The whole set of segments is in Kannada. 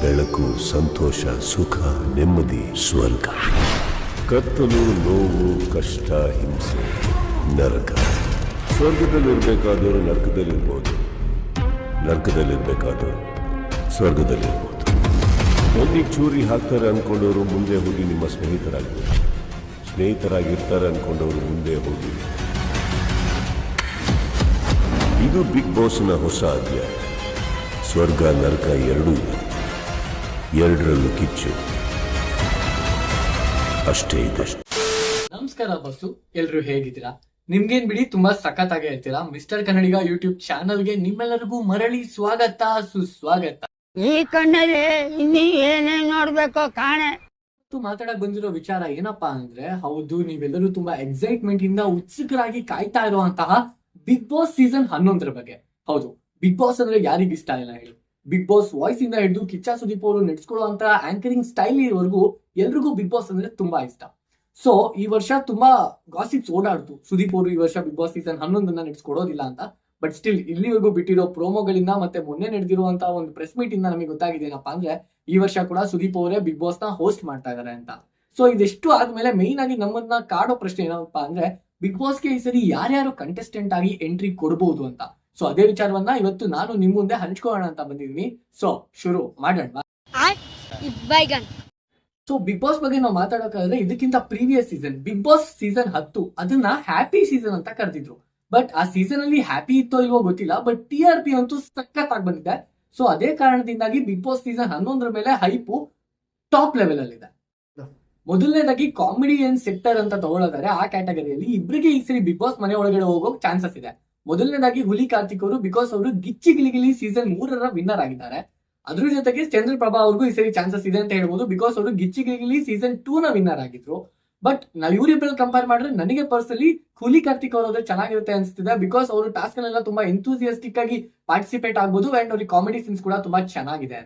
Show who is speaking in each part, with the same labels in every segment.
Speaker 1: ಬೆಳಕು, ಸಂತೋಷ, ಸುಖ, ನೆಮ್ಮದಿ, ಸ್ವರ್ಗ. ಕತ್ತಲು, ನೋವು, ಕಷ್ಟ, ಹಿಂಸೆ, ನರಕ. ಸ್ವರ್ಗದಲ್ಲಿರ್ಬೇಕಾದವರು ನರಕದಲ್ಲಿರ್ಬೋದು, ನರಕದಲ್ಲಿರ್ಬೇಕಾದವರು ಸ್ವರ್ಗದಲ್ಲಿರ್ಬೋದು. ಒಂದಿಗೆ ಚೂರಿ ಹಾಕ್ತಾರೆ ಅನ್ಕೊಂಡವರು ಮುಂದೆ ಹೋಗಿ ನಿಮ್ಮ ಸ್ನೇಹಿತರಾಗ್ಬೋದು, ಸ್ನೇಹಿತರಾಗಿರ್ತಾರೆ ಅನ್ಕೊಂಡವರು ಮುಂದೆ ಹೋಗಿ. ಇದು ಬಿಗ್ ಬಾಸ್ನ ಹೊಸ ಅಧ್ಯಾಯ. ಸ್ವರ್ಗ ನರಕ ಎರಡೂ ಇದೆ, ಎರಡರಲ್ಲೂ ಕಿಚ್ಚು ಅಷ್ಟೇ ಇದೆ.
Speaker 2: ನಮಸ್ಕಾರ ಬಸ್ಸು, ಎಲ್ರು ಹೇಗಿದ್ದೀರಾ? ನಿಮ್ಗೇನ್ ಬಿಡಿ ತುಂಬಾ ಸಖತ್ತಾಗಿ ಹೇಳ್ತೀರಾ. ಮಿಸ್ಟರ್ ಕನ್ನಡಿಗ ಯೂಟ್ಯೂಬ್ ಚಾನಲ್ಗೆ ನಿಮ್ಮೆಲ್ಲರಿಗೂ ಮರಳಿ ಸ್ವಾಗತ, ಸುಸ್ವಾಗತ.
Speaker 3: ಈ ಕಣ್ಣಲ್ಲಿ ಇನ್ನೀ ಏನೇನ್ ನೋಡ್ಬೇಕು ಕಾಣೆ.
Speaker 2: ಮಾತಾಡಕ್ ಬಂದಿರೋ ವಿಚಾರ ಏನಪ್ಪಾ ಅಂದ್ರೆ, ಹೌದು, ನೀವೆಲ್ಲರೂ ತುಂಬಾ ಎಕ್ಸೈಟ್ಮೆಂಟ್ ಇಂದ ಉತ್ಸುಕರಾಗಿ ಕಾಯ್ತಾ ಇರುವಂತಹ ಬಿಗ್ ಬಾಸ್ ಸೀಸನ್ 11 ಬಗ್ಗೆ. ಹೌದು, ಬಿಗ್ ಬಾಸ್ ಅಂದ್ರೆ ಯಾರಿಗ ಇಷ್ಟ ಇಲ್ಲ ಹೇಳಿ? ಬಿಗ್ ಬಾಸ್ ವಾಯ್ಸ್ ಇಂದ ಹಿಡಿದು ಕಿಚ್ಚ ಸುದೀಪ್ ಅವರು ನಡೆಸ್ಕೊಳ್ಳುವಂತ ಆಂಕರಿಂಗ್ ಸ್ಟೈಲ್ ಇರೋವರೆಗೂ ಎಲ್ರಿಗೂ ಬಿಗ್ ಬಾಸ್ ಅಂದ್ರೆ ತುಂಬಾ ಇಷ್ಟ. ಸೊ ಈ ವರ್ಷ ತುಂಬಾ ಗಾಸಿಪ್ಸ್ ಓಡಾಡ್ತು, ಸುದೀಪ್ ಅವರು ಈ ವರ್ಷ ಬಿಗ್ ಬಾಸ್ ಸೀಸನ್ 11 ನಡೆಸ್ಕೊಡೋದಿಲ್ಲ ಅಂತ. ಬಟ್ ಸ್ಟಿಲ್ ಇಲ್ಲಿವರೆಗೂ ಬಿಟ್ಟಿರೋ ಪ್ರೋಮೋಗಳಿಂದ ಮತ್ತೆ ಮೊನ್ನೆ ನಡೆದಿರುವಂತಹ ಒಂದು ಪ್ರೆಸ್ ಮೀಟ್ ಇಂದ ನಮಗೆ ಗೊತ್ತಾಗಿದೆ ಏನಪ್ಪಾ ಅಂದ್ರೆ, ಈ ವರ್ಷ ಕೂಡ ಸುದೀಪ್ ಅವರೇ ಬಿಗ್ ಬಾಸ್ ನ ಹೋಸ್ಟ್ ಮಾಡ್ತಾ ಇದಾರೆ ಅಂತ. ಸೊ ಇದೆಷ್ಟು ಆದ್ಮೇಲೆ ಮೇನ್ ಆಗಿ ನಮ್ಮನ್ನ ಕಾಡೋ ಪ್ರಶ್ನೆ ಏನಪ್ಪಾ ಅಂದ್ರೆ, ಬಿಗ್ ಬಾಸ್ಗೆ ಈ ಸರಿ ಯಾರ್ಯಾರು ಕಂಟೆಸ್ಟೆಂಟ್ ಆಗಿ ಎಂಟ್ರಿ ಕೊಡಬಹುದು ಅಂತ. ಸೊ ಅದೇ ವಿಚಾರವನ್ನ ಇವತ್ತು ನಾನು ನಿಮ್ ಮುಂದೆ ಹಂಚ್ಕೊಳ್ಳೋಣ ಅಂತ ಬಂದಿದ್ದೀನಿ. ಸೊ ಶುರು ಮಾಡೋಣ. ಸೊ ಬಿಗ್ ಬಾಸ್ ಬಗ್ಗೆ ನಾವು ಮಾತಾಡೋಕಾದ್ರೆ, ಇದಕ್ಕಿಂತ previous season Bigg Boss season 10 ಅದನ್ನ ಹ್ಯಾಪಿ ಸೀಸನ್ ಅಂತ ಕರೆದಿದ್ರು. ಬಟ್ ಆ ಸೀಸನ್ ಅಲ್ಲಿ ಹ್ಯಾಪಿ ಇತ್ತೋ ಇಲ್ವೋ ಗೊತ್ತಿಲ್ಲ, ಬಟ್ TRP ಅಂತೂ ಸಖತ್ತಾಗಿ ಬಂದಿದೆ. ಸೊ ಅದೇ ಕಾರಣದಿಂದಾಗಿ ಬಿಗ್ ಬಾಸ್ ಸೀಸನ್ 11 ಮೇಲೆ ಹೈಪು ಟಾಪ್ ಲೆವೆಲ್ ಅಲ್ಲಿ ಇದೆ. ಮೊದಲನೇದಾಗಿ ಕಾಮಿಡಿಯನ್ ಸೆಕ್ಟರ್ ಅಂತ ತಗೊಳ್ಳೋದಾರೆ, ಆ ಕ್ಯಾಟಗರಿಯಲ್ಲಿ ಇಬ್ಬರಿಗೆ ಈ ಸರಿ ಬಿಗ್ ಬಾಸ್ ಮನೆ ಒಳಗಡೆ ಹೋಗೋಕ್ ಚಾನ್ಸಸ್ ಇದೆ. ಮೊದಲನೇದಾಗಿ ಹುಲಿ ಕಾರ್ತಿಕ್ ಅವರು, ಬಿಕಾಸ್ ಅವರು ಗಿಚ್ಚಿ ಗಿಲಿಗಿಲಿ ಸೀಸನ್ 3 ವಿನ್ನರ್ ಆಗಿದ್ದಾರೆ. ಅದ್ರ ಜೊತೆಗೆ ಚಂದ್ರಪ್ರಭಾ ಅವ್ರಿಗೂ ಈ ಸರಿ ಚಾನ್ಸಸ್ ಇದೆ ಅಂತ ಹೇಳ್ಬೋದು, ಬಿಕಾಸ್ ಅವರು ಗಿಚ್ಚಿ ಗಿಲಿಗಿಲಿ ಸೀಸನ್ 2 ವಿನ್ನರ್ ಆಗಿದ್ರು. ಬಟ್ ನಾವು ಇವರಿಬ್ಬರಲ್ಲಿ ಕಂಪೇರ್ ಮಾಡಿದ್ರೆ ನನಗೆ ಪರ್ಸನಲಿ ಹುಲಿ ಕಾರ್ತಿಕ್ ಅವರಾದ್ರೆ ಚೆನ್ನಾಗಿರುತ್ತೆ ಅನ್ಸ್ತಿದೆ. ಬಿಕಾಸ್ ಅವರು ಟಾಸ್ಕ್ ಅಲ್ಲೆಲ್ಲ ತುಂಬಾ ಎಂಥೂಸಿಯಾಸ್ಟಿಕ್ ಆಗಿ ಪಾರ್ಟಿಸಿಪೇಟ್ ಆಗ್ಬೋದು, ಅಂಡ್ ಅವ್ರಿಗೆ ಕಾಮಿಡಿ ಸೀನ್ಸ್ ಕೂಡ ತುಂಬಾ ಚೆನ್ನಾಗಿದೆ.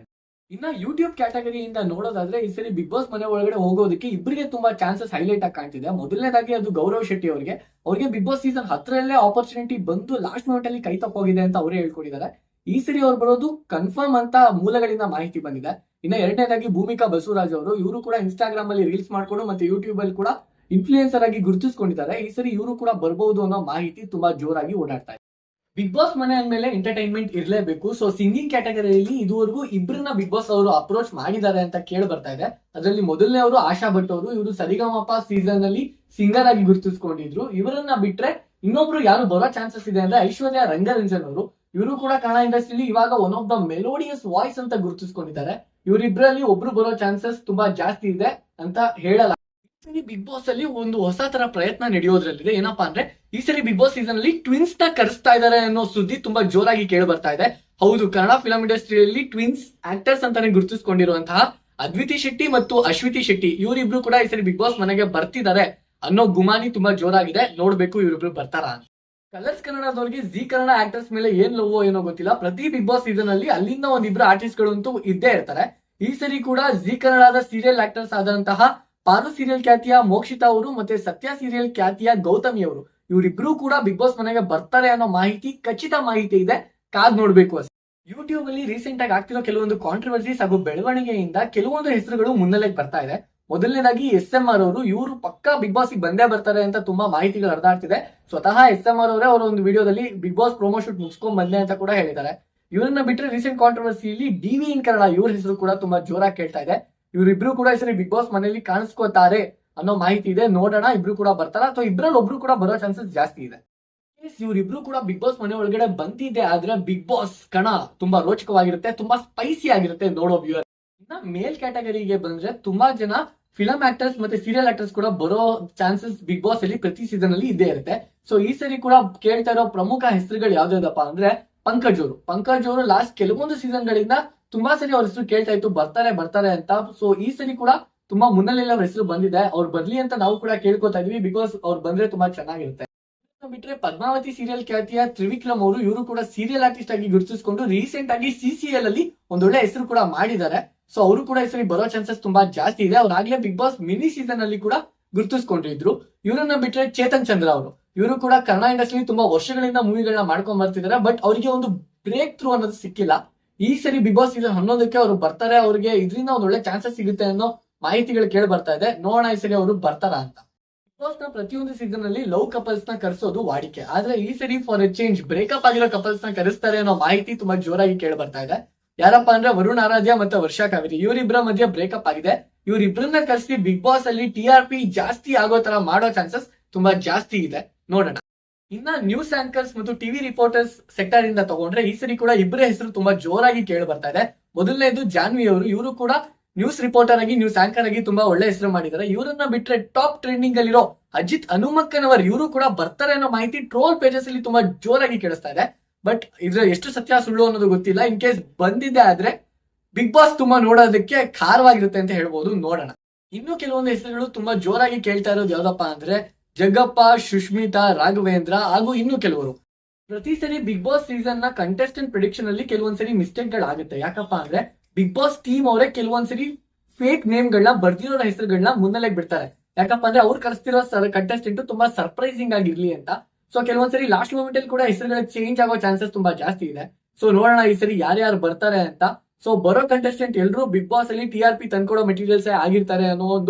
Speaker 2: ಇನ್ನ ಯೂಟ್ಯೂಬ್ ಕ್ಯಾಟಗರಿಯಿಂದ ನೋಡೋದಾದ್ರೆ, ಈ ಸರಿ ಬಿಗ್ ಬಾಸ್ ಮನೆ ಒಳಗಡೆ ಹೋಗೋದಕ್ಕೆ ಇಬ್ಬರಿಗೆ ತುಂಬಾ ಚಾನ್ಸಸ್ ಹೈಲೈಟ್ ಆಗಿ ಕಾಣ್ತಿದೆ. ಮೊದಲನೇದಾಗಿ ಅದು ಗೌರವ್ ಶೆಟ್ಟಿ ಅವ್ರಿಗೆ ಬಿಗ್ ಬಾಸ್ ಸೀಸನ್ 10 ಆಪರ್ಚುನಿಟಿ ಬಂದು ಲಾಸ್ಟ್ ಮೂಮೆಂಟ್ ಅಲ್ಲಿ ಕೈ ತಪ್ಪೋಗಿದೆ ಅಂತ ಅವರೇ ಹೇಳ್ಕೊಂಡಿದ್ದಾರೆ. ಈ ಸರಿ ಅವ್ರು ಬರೋದು ಕನ್ಫರ್ಮ್ ಅಂತ ಮೂಲಗಳಿಂದ ಮಾಹಿತಿ ಬಂದಿದೆ. ಇನ್ನ ಎರಡನೇದಾಗಿ ಭೂಮಿಕಾ ಬಸವರಾಜ್ ಅವರು, ಇವರು ಕೂಡ ಇನ್ಸ್ಟಾಗ್ರಾಮ್ ಅಲ್ಲಿ ರೀಲ್ಸ್ ಮಾಡ್ಕೊಂಡು ಮತ್ತೆ ಯೂಟ್ಯೂಬ್ ಅಲ್ಲಿ ಕೂಡ ಇನ್ಫ್ಲೂಯೆನ್ಸರ್ ಆಗಿ ಗುರುತಿಸ್ಕೊಂಡಿದ್ದಾರೆ. ಈ ಸರಿ ಇವರು ಕೂಡ ಬರಬಹುದು ಅನ್ನೋ ಮಾಹಿತಿ ತುಂಬಾ ಜೋರಾಗಿ ಓಡಾಡ್ತಾ ಇದೆ. ಬಿಗ್ ಬಾಸ್ ಮನೆ ಅಂದ್ಮೇಲೆ ಎಂಟರ್ಟೈನ್ಮೆಂಟ್ ಇರಲೇಬೇಕು. ಸೊ ಸಿಂಗಿಂಗ್ ಕ್ಯಾಟಗರಿಯಲ್ಲಿ ಇದುವರೆಗೂ ಇಬ್ಬರನ್ನ ಬಿಗ್ ಬಾಸ್ ಅವರು ಅಪ್ರೋಚ್ ಮಾಡಿದ್ದಾರೆ ಅಂತ ಕೇಳಿ ಬರ್ತಾ ಇದೆ. ಅದರಲ್ಲಿ ಮೊದಲನೇ ಅವರು ಆಶಾ ಭಟ್ ಅವರು, ಇವರು ಸರಿಗಮಪ ಸೀಸನ್ ಅಲ್ಲಿ ಸಿಂಗರ್ ಆಗಿ ಗುರುತಿಸ್ಕೊಂಡಿದ್ರು. ಇವರನ್ನ ಬಿಟ್ರೆ ಇನ್ನೊಬ್ರು ಯಾರು ಬರೋ ಚಾನ್ಸಸ್ ಇದೆ ಅಂದ್ರೆ ಐಶ್ವರ್ಯ ರಂಗರಂಜನ್ ಅವರು. ಇವರು ಕೂಡ ಕನ್ನಡ ಇಂಡಸ್ಟ್ರಿಲಿ ಇವಾಗ one of the melodious voice ಅಂತ ಗುರುತಿಸ್ಕೊಂಡಿದ್ದಾರೆ. ಇವರಿಬ್ಬರಲ್ಲಿ ಒಬ್ರು ಬರೋ ಚಾನ್ಸಸ್ ತುಂಬಾ ಜಾಸ್ತಿ ಇದೆ ಅಂತ ಹೇಳಲ್ಲ. ಸರಿ ಬಿಗ್ ಬಾಸ್ ಅಲ್ಲಿ ಒಂದು ಹೊಸ ತರ ಪ್ರಯತ್ನ ನಡೆಯೋದ್ರಲ್ಲಿದೆ. ಏನಪ್ಪಾ ಅಂದ್ರೆ, ಈ ಸರಿ ಬಿಗ್ ಬಾಸ್ ಸೀಸನ್ ಅಲ್ಲಿ ಟ್ವಿನ್ಸ್ ನ ಕರೆಸ್ತಾ ಇದಾರೆ ಅನ್ನೋ ಸುದ್ದಿ ತುಂಬಾ ಜೋರಾಗಿ ಕೇಳಿ ಬರ್ತಾ ಇದೆ. ಹೌದು, ಕನ್ನಡ ಫಿಲಂ ಇಂಡಸ್ಟ್ರಿಯಲ್ಲಿ ಟ್ವಿನ್ಸ್ ಆಕ್ಟರ್ಸ್ ಅಂತಾನೆ ಗುರುತಿಸ್ಕೊಂಡಿರುವಂತಹ ಅದ್ವಿತಿ ಶೆಟ್ಟಿ ಮತ್ತು ಅಶ್ವಿತಿ ಶೆಟ್ಟಿ, ಇವರಿಬ್ರು ಕೂಡ ಈ ಸರಿ ಬಿಗ್ ಬಾಸ್ ಮನೆಗೆ ಬರ್ತಿದ್ದಾರೆ ಅನ್ನೋ ಗುಮಾನಿ ತುಂಬಾ ಜೋರಾಗಿದೆ. ನೋಡ್ಬೇಕು ಇವರಿಬ್ರು ಬರ್ತಾರ ಅಂತ. ಕಲರ್ಸ್ ಕನ್ನಡದವ್ರಿಗೆ ಜಿ ಕನ್ನಡ ಆಕ್ಟರ್ಸ್ ಮೇಲೆ ಏನ್ ಲವ್ ಏನೋ ಗೊತ್ತಿಲ್ಲ, ಪ್ರತಿ ಬಿಗ್ ಬಾಸ್ ಸೀಸನ್ ಅಲ್ಲಿ ಅಲ್ಲಿಂದ ಒಂದಿಬ್ರು ಆರ್ಟಿಸ್ಟ್ ಗಳು ಅಂತೂ ಇದ್ದೇ ಇರ್ತಾರೆ. ಈ ಸರಿ ಕೂಡ ಜಿ ಕನ್ನಡದ ಸೀರಿಯಲ್ ಆಕ್ಟರ್ಸ್ ಆದಂತಹ ಪಾರು ಸೀರಿಯಲ್ ಖ್ಯಾತಿಯ ಮೋಕ್ಷಿತಾ ಅವರು ಮತ್ತೆ ಸತ್ಯ ಸೀರಿಯಲ್ ಖ್ಯಾತಿಯ ಗೌತಮಿ ಅವರು, ಇವರಿಬ್ರು ಕೂಡ ಬಿಗ್ ಬಾಸ್ ಮನೆಗೆ ಬರ್ತಾರೆ ಅನ್ನೋ ಮಾಹಿತಿ, ಖಚಿತ ಮಾಹಿತಿ ಇದೆ. ಕಾದ್ ನೋಡ್ಬೇಕು ಅಷ್ಟೇ. ಯೂಟ್ಯೂಬ್ ಅಲ್ಲಿ ರೀಸೆಂಟ್ ಆಗಿ ಆಗ್ತಿರೋ ಕೆಲವೊಂದು ಕಾಂಟ್ರವರ್ಸೀಸ್ ಹಾಗೂ ಬೆಳವಣಿಗೆಯಿಂದ ಕೆಲವೊಂದು ಹೆಸರುಗಳು ಮುನ್ನೆಲೆಗೆ ಬರ್ತಾ ಇದೆ. ಮೊದಲನೇದಾಗಿ SMR ಅವರು, ಇವರು ಪಕ್ಕಾ ಬಿಗ್ ಬಾಸ್ ಬಂದೇ ಬರ್ತಾರೆ ಅಂತ ತುಂಬಾ ಮಾಹಿತಿಗಳು ಹರಿದಾಡ್ತಿದೆ. ಸ್ವತಃ SMR ಅವರೇ ಅವರ ಒಂದು ವಿಡಿಯೋದಲ್ಲಿ ಬಿಗ್ ಬಾಸ್ ಪ್ರೊಮೋ ಶೂಟ್ ಮುಗಿಸ್ಕೊಂಡ್ ಬಂದೆ ಅಂತ ಕೂಡ ಹೇಳಿದ್ದಾರೆ. ಇವರನ್ನ ಬಿಟ್ರೆ ರೀಸೆಂಟ್ ಕಾಂಟ್ರವರ್ಸಿಯಲ್ಲಿ DV ಇನ್ ಕನ್ನಡ, ಇವ್ರ ಹೆಸರು ಕೂಡ ತುಂಬಾ ಜೋರಾಗಿ ಕೇಳ್ತಾ ಇದೆ. ಇವರಿಬ್ರು ಕೂಡ ಈ ಸರಿ ಬಿಗ್ ಬಾಸ್ ಮನೆಯಲ್ಲಿ ಕಾಣಿಸ್ಕೋತಾರೆ ಅನ್ನೋ ಮಾಹಿತಿ ಇದೆ. ನೋಡೋಣ ಇಬ್ರು ಕೂಡ ಬರ್ತಾರ ಅಥವಾ ಇಬ್ರಲ್ಲಿ ಒಬ್ರು ಕೂಡ ಬರೋ ಚಾನ್ಸಸ್ ಜಾಸ್ತಿ ಇದೆ. ಇವರಿಬ್ರು ಕೂಡ ಬಿಗ್ ಬಾಸ್ ಮನೆ ಒಳಗಡೆ ಬಂದಿದೆ ಆದ್ರೆ ಬಿಗ್ ಬಾಸ್ ಕಣ ತುಂಬಾ ರೋಚಕವಾಗಿರುತ್ತೆ, ತುಂಬಾ ಸ್ಪೈಸಿ ಆಗಿರುತ್ತೆ ನೋಡೋ ವ್ಯೂವರ್. ಇನ್ನ ಮೇಲ್ ಕ್ಯಾಟಗರಿಗೆ ಬಂದ್ರೆ ತುಂಬಾ ಜನ ಫಿಲಂ ಆಕ್ಟರ್ಸ್ ಮತ್ತೆ ಸೀರಿಯಲ್ ಆಕ್ಟರ್ಸ್ ಕೂಡ ಬರೋ ಚಾನ್ಸಸ್ ಬಿಗ್ ಬಾಸ್ ಅಲ್ಲಿ ಪ್ರತಿ ಸೀಸನ್ ಅಲ್ಲಿ ಇದ್ದೇ ಇರುತ್ತೆ. ಸೊ ಈ ಸರಿ ಕೂಡ ಕೇಳ್ತಾ ಇರೋ ಪ್ರಮುಖ ಹೆಸರುಗಳು ಯಾವ್ದಾದಪ್ಪ ಅಂದ್ರೆ, ಪಂಕಜ್ ಅವರು ಲಾಸ್ಟ್ ಕೆಲವೊಂದು ಸೀಸನ್ ಗಳಿಂದ ತುಂಬಾ ಸರಿ ಅವ್ರ ಹೆಸರು ಕೇಳ್ತಾ ಇತ್ತು, ಬರ್ತಾರೆ ಅಂತ. ಸೊ ಈ ಸರಿ ಕೂಡ ತುಂಬಾ ಮುನ್ನೆಲೆಲ್ಲ ಅವ್ರ ಹೆಸರು ಬಂದಿದೆ. ಅವ್ರು ಬರ್ಲಿ ಅಂತ ನಾವು ಕೂಡ ಕೇಳ್ಕೊತಾ ಇದೀವಿ, ಬಿಕಾಸ್ ಅವ್ರು ಬಂದ್ರೆ ತುಂಬಾ ಚೆನ್ನಾಗಿರುತ್ತೆ. ಬಿಟ್ರೆ ಪದ್ಮಾವತಿ ಸೀರಿಯಲ್ ಖ್ಯಾತಿಯ ತ್ರಿವಿಕ್ರಮ್ ಅವರು, ಇವರು ಕೂಡ ಸೀರಿಯಲ್ ಆರ್ಟಿಸ್ಟ್ ಆಗಿ ಗುರುತಿಸಿಕೊಂಡು ರೀಸೆಂಟ್ ಆಗಿ CCL ಅಲ್ಲಿ ಒಂದೊಳ್ಳೆ ಹೆಸರು ಕೂಡ ಮಾಡಿದ್ದಾರೆ. ಸೊ ಅವರು ಕೂಡ ಈ ಸರಿ ಬರೋ ಚಾನ್ಸಸ್ ತುಂಬಾ ಜಾಸ್ತಿ ಇದೆ. ಅವ್ರಾಗ್ಲೇ ಬಿಗ್ ಬಾಸ್ ಮಿನಿ ಸೀಸನ್ ಅಲ್ಲಿ ಕೂಡ ಗುರುತಿಸ್ಕೊಂಡಿದ್ರು. ಇವರನ್ನ ಬಿಟ್ರೆ ಚೇತನ್ ಚಂದ್ರ ಅವರು, ಇವರು ಕೂಡ ಕನ್ನಡ ಇಂಡಸ್ಟ್ರಿ ತುಂಬಾ ವರ್ಷಗಳಿಂದ ಮೂವಿಗಳನ್ನ ಮಾಡ್ಕೊಂಡ್ ಬರ್ತಿದ್ದಾರೆ. ಬಟ್ ಅವರಿಗೆ ಒಂದು ಬ್ರೇಕ್ ಥ್ರೂ ಅನ್ನೋದು ಸಿಕ್ಕಿಲ್ಲ. ಈ ಸರಿ ಬಿಗ್ ಬಾಸ್ ಸೀಸನ್ 11ಕ್ಕೆ ಅವರು ಬರ್ತಾರೆ, ಅವ್ರಿಗೆ ಇದರಿಂದ ಒಂದ್ ಒಳ್ಳೆ ಚಾನ್ಸಸ್ ಸಿಗುತ್ತೆ ಅನ್ನೋ ಮಾಹಿತಿಗಳು ಕೇಳಿ ಬರ್ತಾ ಇದೆ. ನೋಡೋಣ ಈ ಸರಿ ಅವರು ಬರ್ತಾರ ಅಂತ. ಬಿಗ್ ಬಾಸ್ ನ ಪ್ರತಿಯೊಂದು ಸೀಸನ್ ಅಲ್ಲಿ ಲವ್ ಕಪಲ್ಸ್ ನ ಕರೆಸೋದು ವಾಡಿಕೆ, ಆದ್ರೆ ಈ ಸರಿ ಫಾರ್ ಎ ಚೇಂಜ್ ಬ್ರೇಕಪ್ ಆಗಿರೋ ಕಪಲ್ಸ್ ನ ಕರೆಸ್ತಾರೆ ಅನ್ನೋ ಮಾಹಿತಿ ತುಂಬಾ ಜೋರಾಗಿ ಕೇಳಿ ಬರ್ತಾ ಇದೆ. ಯಾರಪ್ಪ ಅಂದ್ರೆ ವರುಣ್ ಆರಾಧ್ಯ ಮತ್ತೆ ವರ್ಷಾ ಕಾವೇರಿ, ಇವರಿಬ್ಬರ ಮಧ್ಯೆ ಬ್ರೇಕಪ್ ಆಗಿದೆ. ಇವರಿಬ್ಬರನ್ನ ಕರೆಸಿ ಬಿಗ್ ಬಾಸ್ ಅಲ್ಲಿ TRP ಜಾಸ್ತಿ ಆಗೋ ತರ ಮಾಡೋ ಚಾನ್ಸಸ್ ತುಂಬಾ ಜಾಸ್ತಿ ಇದೆ. ನೋಡೋಣ. ಇನ್ನ ನ್ಯೂಸ್ ಆಂಕರ್ಸ್ ಮತ್ತು ಟಿವಿ ರಿಪೋರ್ಟರ್ಸ್ ಸೆಕ್ಟರ್ ಇಂದ ತಗೊಂಡ್ರೆ ಈ ಸರಿ ಕೂಡ ಇಬ್ಬರ ಹೆಸರು ತುಂಬಾ ಜೋರಾಗಿ ಕೇಳಿ ಬರ್ತಾ ಇದೆ. ಮೊದಲನೇದು ಜಾನ್ವಿ ಅವರು, ಇವರು ಕೂಡ ನ್ಯೂಸ್ ರಿಪೋರ್ಟರ್ ಆಗಿ ನ್ಯೂಸ್ ಆಂಕರ್ ಆಗಿ ತುಂಬಾ ಒಳ್ಳೆ ಹೆಸರು ಮಾಡಿದ್ದಾರೆ. ಇವರನ್ನ ಬಿಟ್ರೆ ಟಾಪ್ ಟ್ರೆಂಡಿಂಗ್ ಅಲ್ಲಿರೋ ಅಜಿತ್ ಹನುಮಕ್ಕನವರ್, ಇವರು ಕೂಡ ಬರ್ತಾರೆ ಅನ್ನೋ ಮಾಹಿತಿ ಟ್ರೋಲ್ ಪೇಜಸ್ ಅಲ್ಲಿ ತುಂಬಾ ಜೋರಾಗಿ ಕೇಳಿಸ್ತಾ ಇದೆ. ಬಟ್ ಇದ್ರ ಎಷ್ಟು ಸತ್ಯ ಸುಳ್ಳು ಅನ್ನೋದು ಗೊತ್ತಿಲ್ಲ. ಇನ್ ಕೇಸ್ ಬಂದಿದೆ ಆದ್ರೆ ಬಿಗ್ ಬಾಸ್ ತುಂಬಾ ನೋಡೋದಕ್ಕೆ ಖಾರವಾಗಿರುತ್ತೆ ಅಂತ ಹೇಳ್ಬೋದು. ನೋಡೋಣ. ಇನ್ನು ಕೆಲವೊಂದು ಹೆಸರುಗಳು ತುಂಬಾ ಜೋರಾಗಿ ಕೇಳ್ತಾ ಇರೋದು ಯಾವ್ದಪ್ಪ ಅಂದ್ರೆ ಜಗ್ಗಪ್ಪ, ಸುಷ್ಮಿತಾ, ರಾಘವೇಂದ್ರ ಹಾಗೂ ಇನ್ನು ಕೆಲವರು. ಪ್ರತಿ ಸರಿ ಬಿಗ್ ಬಾಸ್ ಸೀಸನ್ ನ ಕಂಟೆಸ್ಟೆಂಟ್ ಪ್ರಿಡಿಕ್ಷನ್ ಅಲ್ಲಿ ಕೆಲವೊಂದ್ಸರಿ ಮಿಸ್ಟೇಕ್ ಗಳಾಗುತ್ತೆ. ಯಾಕಪ್ಪ ಅಂದ್ರೆ ಬಿಗ್ ಬಾಸ್ ಟೀಮ್ ಅವರೇ ಕೆಲವೊಂದ್ಸರಿ ಫೇಕ್ ನೇಮ್ ಗಳನ್ನ ಬರ್ದಿರೋ ಹೆಸರುಗಳನ್ನ ಮುನ್ನೆಲೆಗೆ ಬಿಡ್ತಾರೆ. ಯಾಕಪ್ಪ ಅಂದ್ರೆ ಅವ್ರು ಕಳಿಸ್ತಿರೋ ಕಂಟೆಸ್ಟೆಂಟ್ ತುಂಬಾ ಸರ್ಪ್ರೈಸಿಂಗ್ ಆಗಿರ್ಲಿ ಅಂತ. ಸೊ ಕೆಲವೊಂದ್ಸರಿ ಲಾಸ್ಟ್ ಮೂಮೆಂಟ್ ಅಲ್ಲಿ ಕೂಡ ಹೆಸರುಗಳು ಚೇಂಜ್ ಆಗೋ ಚಾನ್ಸಸ್ ತುಂಬಾ ಜಾಸ್ತಿ ಇದೆ. ಸೊ ನೋಡೋಣ ಈ ಸರಿ ಯಾರ್ಯಾರು ಬರ್ತಾರೆ ಅಂತ. ಸೊ ಬರೋ ಕಂಟೆಸ್ಟೆಂಟ್ ಎಲ್ಲರೂ ಬಿಗ್ ಬಾಸ್ ಅಲ್ಲಿ TRP ತಂದ್ಕೊಡೋ ಮೆಟೀರಿಯಲ್ಸ್ ಆಗಿರ್ತಾರೆ ಅನ್ನೋ ಒಂದು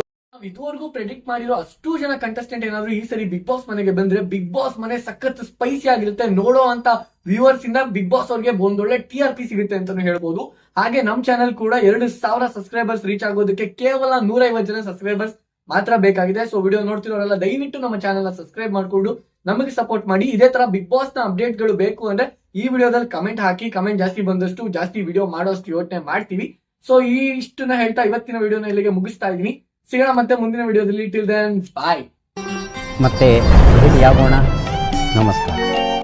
Speaker 2: ಇದುವರೆಗೂ ಪ್ರೆಡಿಕ್ಟ್ ಮಾಡಿರೋ ಅಷ್ಟು ಜನ ಕಂಟೆಸ್ಟೆಂಟ್ ಏನಾದ್ರು ಈ ಸರಿ ಬಿಗ್ ಬಾಸ್ ಮನೆಗೆ ಬಂದ್ರೆ ಬಿಗ್ ಬಾಸ್ ಮನೆ ಸಖತ್ ಸ್ಪೈಸಿ ಆಗಿರುತ್ತೆ. ನೋಡೋ ಅಂತ ವ್ಯೂವರ್ಸ್ ಇಂದ ಬಿಗ್ ಬಾಸ್ ಅವ್ರಿಗೆ ಒಂದೊಳ್ಳೆ TRP ಸಿಗುತ್ತೆ ಅಂತಾನು ಹೇಳ್ಬೋದು. ಹಾಗೆ ನಮ್ ಚಾನಲ್ ಕೂಡ 2,000 ಸಬ್ಸ್ಕ್ರೈಬರ್ಸ್ ರೀಚ್ ಆಗೋದಕ್ಕೆ ಕೇವಲ 150 ಜನ ಸಬ್ಸ್ಕ್ರೈಬರ್ಸ್ ಮಾತ್ರ ಬೇಕಾಗಿದೆ. ಸೊ ವಿಡಿಯೋ ನೋಡ್ತಿರೋರೆಲ್ಲ ದಯವಿಟ್ಟು ನಮ್ಮ ಚಾನಲ್ ನ ಸಬ್ಸ್ಕ್ರೈಬ್ ಮಾಡ್ಕೊಂಡು ನಮಗೆ ಸಪೋರ್ಟ್ ಮಾಡಿ. ಇದೇ ತರ ಬಿಗ್ ಬಾಸ್ ನ ಅಪ್ಡೇಟ್ ಗಳು ಬೇಕು ಅಂದ್ರೆ ಈ ವಿಡಿಯೋದಲ್ಲಿ ಕಮೆಂಟ್ ಹಾಕಿ. ಕಮೆಂಟ್ ಜಾಸ್ತಿ ಬಂದಷ್ಟು ಜಾಸ್ತಿ ವಿಡಿಯೋ ಮಾಡೋಷ್ಟು ಯೋಚನೆ ಮಾಡ್ತೀವಿ. ಸೊ ಇಷ್ಟನ್ನ ಹೇಳ್ತಾ ಇವತ್ತಿನ ವಿಡಿಯೋನ ಇಲ್ಲಿಗೆ ಮುಗಿಸ್ತಾ ಇದೀನಿ. ಸಿಗೋಣ ಮತ್ತೆ ಮುಂದಿನ ವಿಡಿಯೋದಲ್ಲಿ. Till then bye.
Speaker 4: ಮತ್ತೆ ಭೇಟಿಯಾಗೋಣ. ನಮಸ್ಕಾರ.